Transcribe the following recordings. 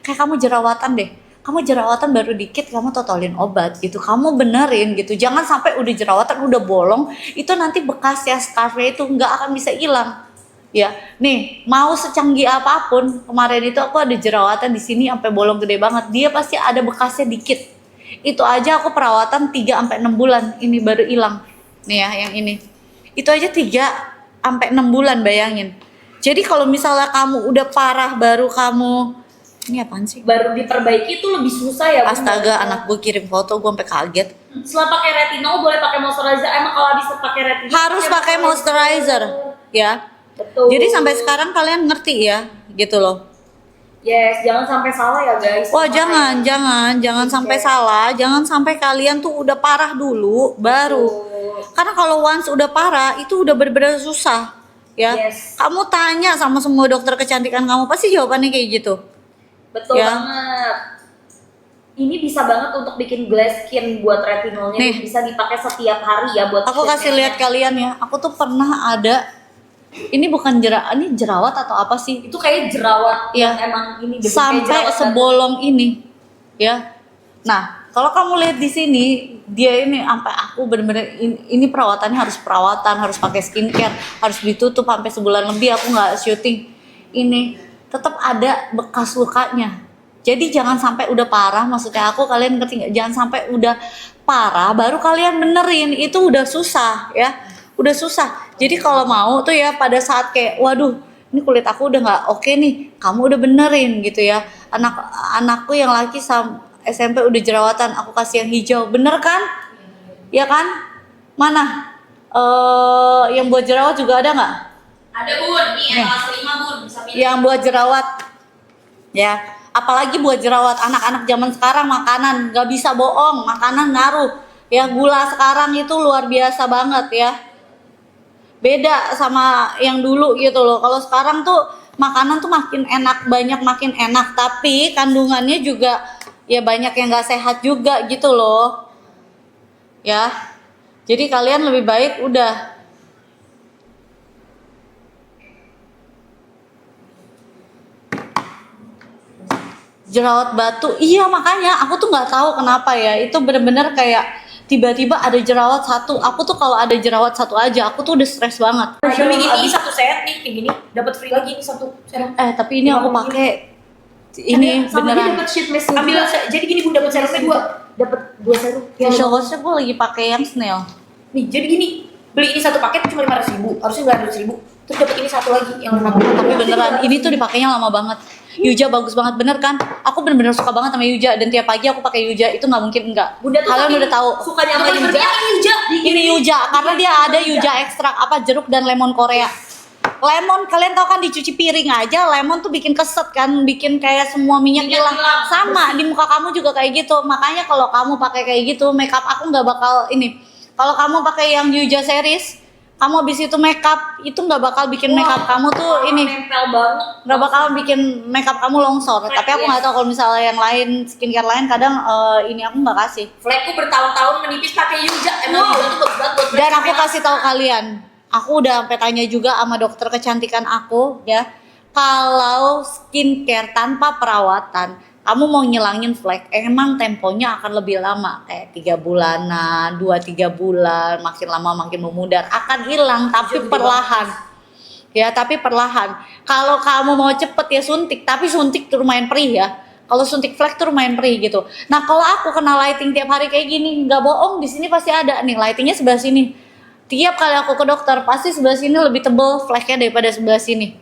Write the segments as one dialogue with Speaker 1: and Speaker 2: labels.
Speaker 1: kayak kamu jerawatan deh. Kamu jerawatan baru dikit, kamu totolin obat gitu. Kamu benerin gitu. Jangan sampai udah jerawatan, udah bolong, itu nanti bekasnya, scarfnya itu nggak akan bisa hilang. Ya, nih mau secanggih apapun, kemarin itu aku ada jerawatan di sini sampai bolong gede banget. Dia pasti ada bekasnya dikit. Itu aja aku perawatan 3-6 bulan, ini baru hilang. Nih ya, yang ini. Itu aja 3-6 bulan, bayangin. Jadi kalau misalnya kamu udah parah baru kamu, ini apaan sih?
Speaker 2: Baru diperbaiki itu lebih susah ya.
Speaker 1: Astaga, anak gue kirim foto, gue sampai kaget.
Speaker 2: Setelah pakai retinol boleh pakai moisturizer. Emang kalau habis pakai retinol
Speaker 1: Harus pakai moisturizer, ya.
Speaker 2: Betul.
Speaker 1: Jadi sampai sekarang kalian ngerti ya, gitu loh.
Speaker 2: Yes, jangan sampai salah ya guys.
Speaker 1: Wah, jangan sampai salah, jangan sampai kalian tuh udah parah dulu baru. Karena kalau once udah parah itu udah bener-bener susah, ya.
Speaker 2: Yes.
Speaker 1: Kamu tanya sama semua dokter kecantikan kamu pasti jawabannya kayak gitu.
Speaker 2: Betul
Speaker 1: Ya.
Speaker 2: banget. Ini bisa banget untuk bikin glass skin buat retinolnya.
Speaker 1: Nih.
Speaker 2: Bisa dipakai setiap hari ya buat
Speaker 1: Aku kasih lihat kalian ya, aku tuh pernah ada, ini bukan ini jerawat atau apa sih?
Speaker 2: Itu kayak jerawat
Speaker 1: Ya.
Speaker 2: yang emang ini bentuknya
Speaker 1: Sampai
Speaker 2: jerawat
Speaker 1: sebolong ini, ya. Nah, kalau kamu lihat di sini, dia ini sampai aku bener-bener ini perawatannya harus harus pakai skincare, harus ditutup sampai sebulan lebih aku nggak syuting. Ini tetap ada bekas lukanya. Jadi jangan sampai udah parah, maksudnya aku, kalian ngerti nggak? Jangan sampai udah parah baru kalian benerin, itu udah susah ya. Udah susah. Jadi kalau mau tuh ya pada saat kayak waduh, ini kulit aku udah nggak oke nih, kamu udah benerin gitu ya. Anakku yang laki SMP udah jerawatan, aku kasih yang hijau, bener kan? Ya kan? Mana? Yang buat jerawat juga ada nggak?
Speaker 2: Ada bun, nih kelas 5 bun, bisa pilih.
Speaker 1: Yang buat jerawat, ya. Apalagi buat jerawat anak-anak zaman sekarang, makanan nggak bisa bohong, makanan ngaruh. Ya, gula sekarang itu luar biasa banget ya. Beda sama yang dulu gitu loh. Kalau sekarang tuh makanan tuh makin enak, banyak makin enak, tapi kandungannya juga ya banyak yang nggak sehat juga gitu loh. Ya. Jadi kalian lebih baik udah jerawat batu. Iya, makanya aku tuh nggak tahu kenapa ya. Itu bener-bener kayak tiba-tiba ada jerawat satu. Aku tuh kalau ada jerawat satu aja, aku tuh udah stres banget.
Speaker 2: Demi ini satu set nih kayak gini, dapat free lagi nih satu serum.
Speaker 1: Tapi ini aku pakai ini
Speaker 2: sama
Speaker 1: beneran.
Speaker 2: dapat sheet mask. Ambil jadi gini bun, dapat serumnya 2. Dapat 2 serum.
Speaker 1: Facial washnya gue lagi pakai yang snail.
Speaker 2: Nih, jadi gini. Beli ini satu paket cuma 500.000, harusnya 900.000. Terus dapat ini satu lagi yang 50.
Speaker 1: Tapi beneran, ini tuh dipakainya lama banget. Yuja bagus banget, bener kan? Aku bener-bener suka banget sama Yuja, dan tiap pagi aku pakai Yuja, itu nggak mungkin enggak.
Speaker 2: Bunda tuh
Speaker 1: Kalian udah tahu.
Speaker 2: Sukanya sama Yuja.
Speaker 1: Ini Yuja, karena dia ada Yuja ekstrak apa jeruk dan lemon Korea. Lemon, kalian tahu kan dicuci piring aja, lemon tuh bikin keset kan, bikin kayak semua minyak hilang. Sama di muka kamu juga kayak gitu. Makanya kalau kamu pakai kayak gitu, makeup aku nggak bakal ini. Kalau kamu pakai yang Yuja series, kamu habis itu makeup itu nggak bakal bikin makeup kamu tuh ini
Speaker 2: nempel banget.
Speaker 1: nggak bakal bikin makeup kamu longsor. Tapi aku nggak tahu kalau misalnya yang lain skincare lain kadang ini aku nggak kasih.
Speaker 2: Flekku bertahun-tahun menipis pakai Yuja. Emang Yuja tuh bagus banget buat flek.
Speaker 1: Dan aku kasih tahu kalian, aku udah sampai tanya juga sama dokter kecantikan aku ya, kalau skincare tanpa perawatan kamu mau ngilangin flek, emang temponya akan lebih lama, kayak 3 bulanan, 2-3 bulan, makin lama makin memudar, akan hilang tapi perlahan. Ya, tapi perlahan. Kalau kamu mau cepet ya suntik, tapi suntik tuh lumayan perih ya. Kalau suntik flek tuh lumayan perih gitu. Nah, kalau aku kena lighting tiap hari kayak gini, nggak bohong, di sini pasti ada nih lightingnya sebelah sini. Tiap kali aku ke dokter pasti sebelah sini lebih tebel fleknya daripada sebelah sini.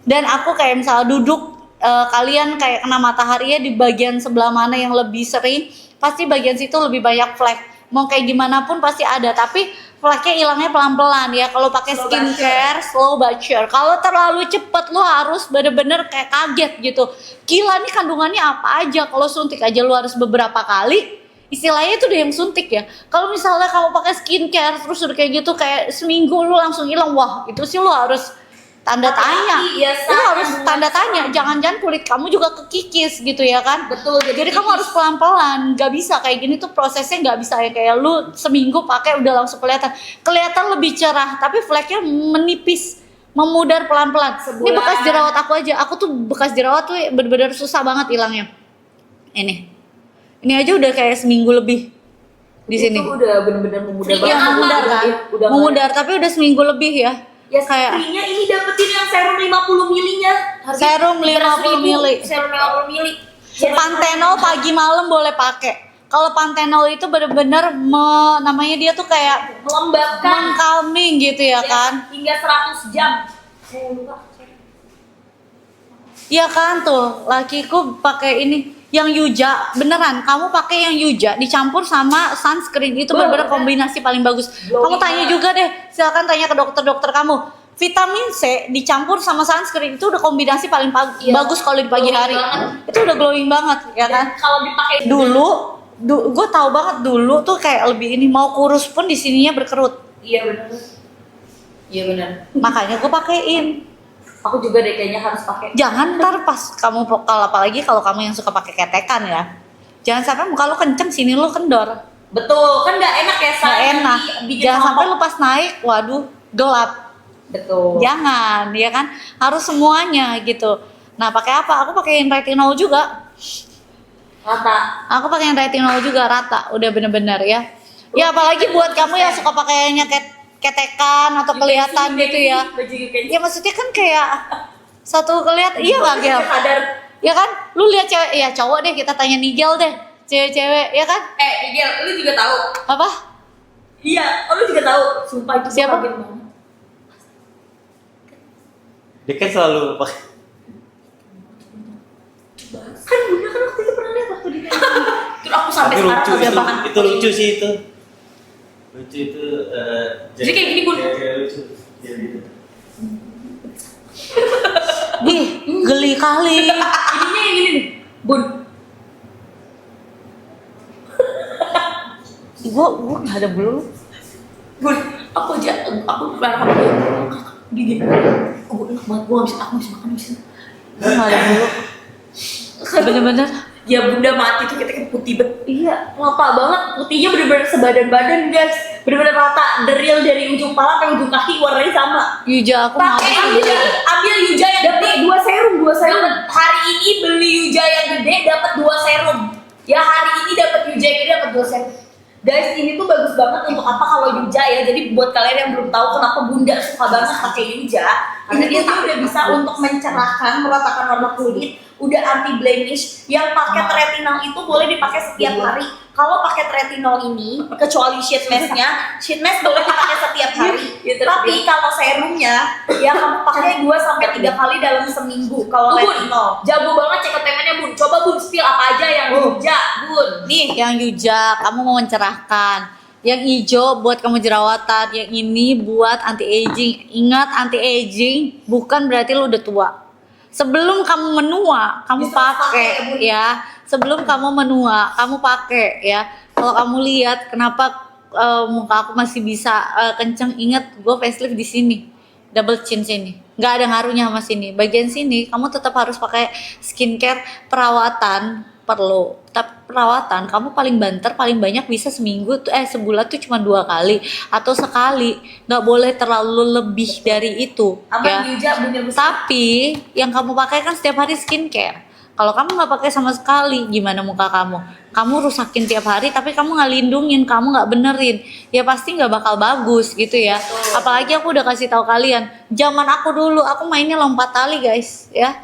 Speaker 1: Dan aku kayak misalnya duduk, kalian kayak kena matahari ya di bagian sebelah mana yang lebih sering, pasti bagian situ lebih banyak flek. Mau kayak gimana pun pasti ada, tapi fleknya hilangnya pelan-pelan ya. Kalau pakai skincare slow but sure. Kalau terlalu cepet lu harus bener-bener kayak kaget gitu. Gila nih kandungannya apa aja. Kalau suntik aja lu harus beberapa kali. Istilahnya itu udah yang suntik ya. Kalau misalnya kamu pakai skincare terus udah kayak gitu kayak seminggu lu langsung hilang, wah itu sih lu harus tanda tanya. Lu harus tanda tanya, jangan-jangan kulit kamu juga kekikis gitu ya kan.
Speaker 2: Betul.
Speaker 1: Jadi kamu harus pelan-pelan, gak bisa kayak gini tuh prosesnya, gak bisa ya kayak lu seminggu pakai udah langsung kelihatan lebih cerah, tapi fleknya menipis memudar pelan-pelan. Ini
Speaker 2: Sebulan.
Speaker 1: bekas jerawat aku aja. Aku tuh bekas jerawat tuh bener-bener susah banget hilangnya. Ini aja udah kayak seminggu lebih di sini.
Speaker 2: Itu udah bener-bener memudar
Speaker 1: Iya memudar kan,
Speaker 2: Udah
Speaker 1: memudar tapi udah seminggu lebih ya.
Speaker 2: Ya
Speaker 1: Kayak
Speaker 2: screennya ini dapetin yang serum 50 milinya.
Speaker 1: Serum 50 mili.
Speaker 2: Serum 50 mili.
Speaker 1: Pantenol pagi malam boleh pakai. Kalau Pantenol itu bener-bener namanya dia tuh kayak
Speaker 2: Melembabkan
Speaker 1: calming gitu ya kan.
Speaker 2: hingga 100 jam.
Speaker 1: Iya kan tuh, lakiku pakai ini yang Yuja, beneran. Kamu pakai yang Yuja dicampur sama sunscreen itu bener-bener kombinasi paling bagus. Kamu tanya juga deh, silakan tanya ke dokter-dokter kamu. Vitamin C dicampur sama sunscreen itu udah kombinasi paling bagus kalau di pagi hari. Itu udah glowing banget ya kan.
Speaker 2: Kalau dipakai
Speaker 1: Dulu gue tahu banget dulu tuh kayak lebih ini mau kurus pun di sininya berkerut.
Speaker 2: Iya benar. Iya benar.
Speaker 1: Makanya gue pakein.
Speaker 2: Aku juga deh kayaknya harus pakai.
Speaker 1: Jangan ntar pas kamu kalau apalagi kalau kamu yang suka pakai ketekan ya. Jangan sampai muka lu kenceng sini lu kendor.
Speaker 2: Betul, kan nggak enak ya
Speaker 1: Nggak enak. Jangan sampai lu pas naik, waduh gelap.
Speaker 2: Betul.
Speaker 1: Jangan, ya kan? Harus semuanya gitu. Nah pakai apa? Aku pakein retinol juga.
Speaker 2: Rata.
Speaker 1: Aku pakai yang retinol juga rata, udah bener-bener ya. Ya apalagi buat kamu yang suka pakainya ketekan atau kelihatan gitu ya. Ya maksudnya kan kayak satu kelihatan, iya nggak Gel?
Speaker 2: Sadar.
Speaker 1: Ya kan? Lu lihat cewek, ya cowok deh kita tanya Nigel deh, cewek-cewek ya kan?
Speaker 2: Miguel, lu juga tahu.
Speaker 1: Apa?
Speaker 2: Iya, lu juga tahu. Sumpah itu
Speaker 1: Siapa?
Speaker 2: kaget banget.
Speaker 3: Dia kan selalu pakai.
Speaker 2: Kan bunda kan waktu itu pernah lihat waktu di terus aku sampai
Speaker 3: Tapi
Speaker 2: sekarang
Speaker 3: lucu
Speaker 2: masih
Speaker 3: itu,
Speaker 2: makan.
Speaker 3: itu lucu sih itu. Lucu itu.
Speaker 2: Jadi kayak gini, Bun.
Speaker 3: Kayak lucu. Ya, gitu.
Speaker 1: Ih, geli kali.
Speaker 2: Ininya yang gini nih, Bun.
Speaker 1: Gua nggak ada bulu.
Speaker 2: Bun, aku barang kamu gini. Oh, Bun, enak banget. Gua nggak bisa, aku nggak bisa makan di sini.
Speaker 1: Gua nggak ada bulu. Bener-bener.
Speaker 2: Ya bunda mati tuh kita putih banget.
Speaker 1: Iya.
Speaker 2: Rata banget, putihnya bener-bener sebadan-badan guys. Bener-bener rata, dari ujung kepala sampai ujung kaki warnanya sama.
Speaker 1: Yuja aku mau
Speaker 2: Pakai ambil Yuja yang gede, dua serum. Dapet hari ini beli Yuja yang gede, dapat 2 serum. Ya hari ini dapat Yuja yang gede, dapat 2 serum. Guys, ini tuh bagus banget untuk apa kalau Yuja ya. Jadi buat kalian yang belum tahu kenapa bunda suka banget pakai Yuja, karena dia tuh udah bisa untuk mencerahkan, meratakan warna kulit, udah anti blemish. Yang paket retinol itu boleh dipakai setiap hari. Kalau paket retinol ini, kecuali sheet mask boleh dipakai setiap hari. Tapi kalau serumnya, ya kamu pakai 2-3 kali dalam seminggu. Kalau retinol, jago banget cek temennya Bun. Coba Bun spill apa aja yang Yuja, Bun.
Speaker 1: nih yang Yuja kamu mau mencerahkan, yang hijau buat kamu jerawatan, yang ini buat anti aging. Ingat, anti aging bukan berarti lu udah tua. Sebelum kamu menua kamu
Speaker 2: Bisa
Speaker 1: pakai
Speaker 2: pakai,
Speaker 1: ya. Sebelum kamu menua kamu pakai ya. Kalau kamu lihat kenapa muka aku masih bisa kenceng, ingat gue facelift di sini, double chin sini, nggak ada ngaruhnya sama sini. Bagian sini kamu tetap harus pakai skincare, perawatan perlu. Tapi perawatan kamu paling banter paling banyak bisa seminggu tuh sebulan tuh cuma 2 kali atau sekali, nggak boleh terlalu lebih dari itu ya.
Speaker 2: Aman Yuja, Bun.
Speaker 1: Tapi yang kamu pakai kan setiap hari skincare. Kalau kamu nggak pakai sama sekali, gimana muka kamu? Kamu rusakin tiap hari, tapi kamu nggak lindungin, kamu nggak benerin, ya pasti nggak bakal bagus gitu ya. Apalagi aku udah kasih tahu kalian, zaman aku dulu, aku mainnya lompat tali guys, ya.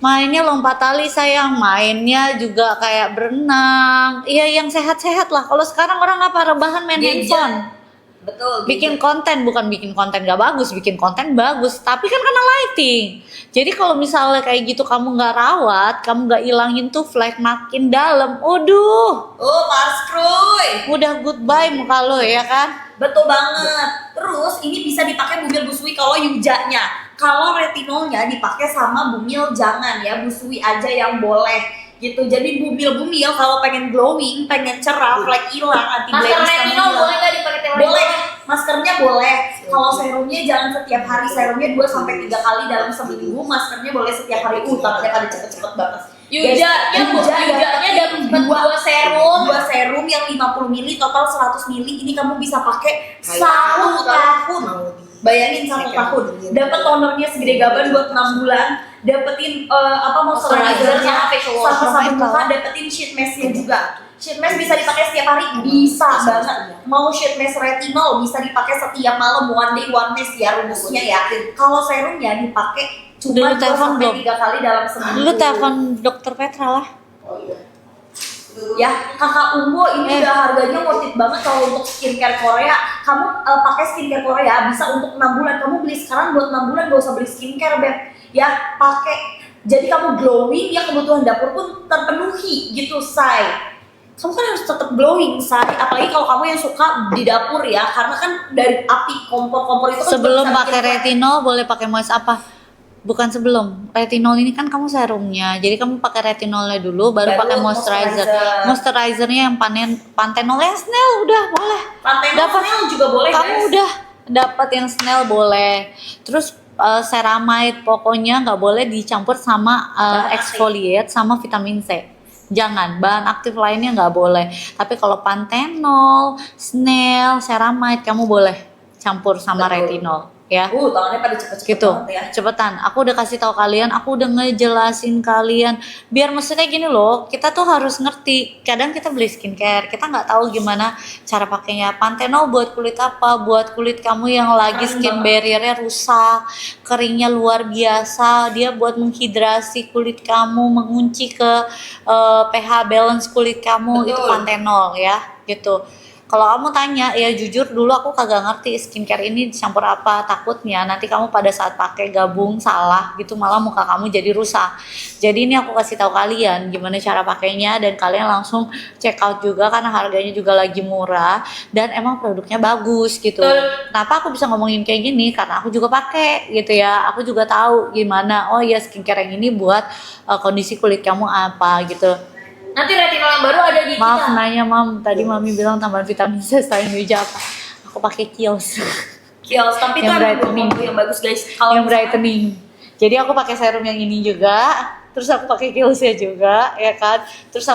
Speaker 1: Mainnya lompat tali sayang, mainnya juga kayak berenang, iya yang sehat-sehat lah. Kalau sekarang orang apa rebahan main handphone.
Speaker 2: Betul.
Speaker 1: Bikin konten, bukan bikin konten gak bagus, bikin konten bagus, tapi kan karena lighting. Jadi kalau misalnya kayak gitu kamu nggak rawat, kamu nggak ilangin tuh flek makin dalam, aduh,
Speaker 2: Oh, parskruy.
Speaker 1: udah goodbye muka lo ya kan.
Speaker 2: Betul banget. Terus ini bisa dipakai bumil busui kalau Yujanya. Kalau retinolnya dipakai sama bumil jangan ya, busui aja yang boleh gitu. Jadi bumil kalau pengen glowing, pengen cerah, flek hilang, anti
Speaker 4: Masker
Speaker 2: blemish
Speaker 4: retinol boleh nggak dipakai tiap hari?
Speaker 2: boleh. Maskernya boleh. Kalau serumnya jangan setiap hari, serumnya 2-3 kali dalam seminggu. Maskernya boleh setiap hari. Takutnya pada cepet-cepet banget.
Speaker 4: Yujanya dapat 2 serum.
Speaker 2: 2 serum yang 50 ml total 100 ml. Ini kamu bisa pakai 1 tahun. Bayangin 1 tahun, dapat tonernya segede gaban buat 6 bulan, dapetin moisturizernya,
Speaker 4: facial wash,
Speaker 2: sama sabun muka, dapetin sheet masknya juga. Sheet mask bisa dipakai setiap hari, bisa banget. Mau sheet mask retinol bisa dipakai setiap malam, one day one mask ya rumusnya ya. Kalau serumnya dipakai cuma
Speaker 1: Udah lu telepon
Speaker 2: 2 sampai
Speaker 1: belum?
Speaker 2: 3 kali dalam seminggu.
Speaker 1: Lu telepon dokter Petra lah.
Speaker 2: Ya, kakak Umbo ini udah harganya worth it banget kalau untuk skincare Korea. Kamu pakai skincare Korea bisa untuk 6 bulan. Kamu beli sekarang buat 6 bulan, gak usah beli skincare, Beb. Ya, pakai. Jadi kamu glowing, ya kebutuhan dapur pun terpenuhi gitu, say. Kamu kan harus tetap glowing, say. Apalagi kalau kamu yang suka di dapur ya, karena kan dari api kompor-kompor itu kan
Speaker 1: Sebelum
Speaker 2: juga bisa
Speaker 1: pakai
Speaker 2: bikin
Speaker 1: retinol boleh pakai moist apa? Bukan sebelum. Retinol ini kan kamu serumnya. Jadi kamu pakai retinolnya dulu baru pakai moisturizer. Moisturizernya yang Panthenol yang Snell udah boleh.
Speaker 2: Panthenol
Speaker 1: Dapat.
Speaker 2: Snell juga boleh,
Speaker 1: Kamu
Speaker 2: guys.
Speaker 1: udah dapat yang Snell boleh. Terus ceramide pokoknya nggak boleh dicampur sama exfoliate sama vitamin C. Jangan, bahan aktif lainnya nggak boleh. Tapi kalau Panthenol, Snell, ceramide kamu boleh campur sama retinol ya.
Speaker 2: Tangannya pada cepet-cepet
Speaker 1: Gitu,
Speaker 2: banget ya.
Speaker 1: cepetan. Aku udah kasih tahu kalian, aku udah ngejelasin kalian. Biar maksudnya gini loh, kita tuh harus ngerti. Kadang kita beli skincare, kita nggak tahu gimana cara pakainya. Panthenol buat kulit apa? Buat kulit kamu yang lagi skin barriernya rusak, keringnya luar biasa. Dia buat menghidrasi kulit kamu, mengunci ke pH balance kulit kamu.
Speaker 2: Betul.
Speaker 1: Itu Panthenol ya, gitu. Kalau kamu tanya, ya jujur dulu aku kagak ngerti skincare ini dicampur apa. Takutnya nanti kamu pada saat pakai gabung salah gitu, malah muka kamu jadi rusak. Jadi ini aku kasih tahu kalian gimana cara pakainya, dan kalian langsung check out juga karena harganya juga lagi murah dan emang produknya bagus gitu. Kenapa aku bisa ngomongin kayak gini? Karena aku juga pakai gitu ya. Aku juga tahu gimana. Oh ya, skincare yang ini buat kondisi kulit kamu apa gitu.
Speaker 4: Nanti retinol yang baru ada di
Speaker 1: Maaf
Speaker 4: kita.
Speaker 1: nanya mam, tadi mami bilang tambahan vitamin C selain Wija apa? Aku pakai Kiehl's
Speaker 2: Kiehl's, tapi itu
Speaker 1: Yang
Speaker 2: ada
Speaker 1: brightening.
Speaker 2: yang bagus, guys.
Speaker 1: yang brightening. Jadi aku pakai serum yang ini juga, terus aku pakai Kiehl's juga, ya kan? Terus aku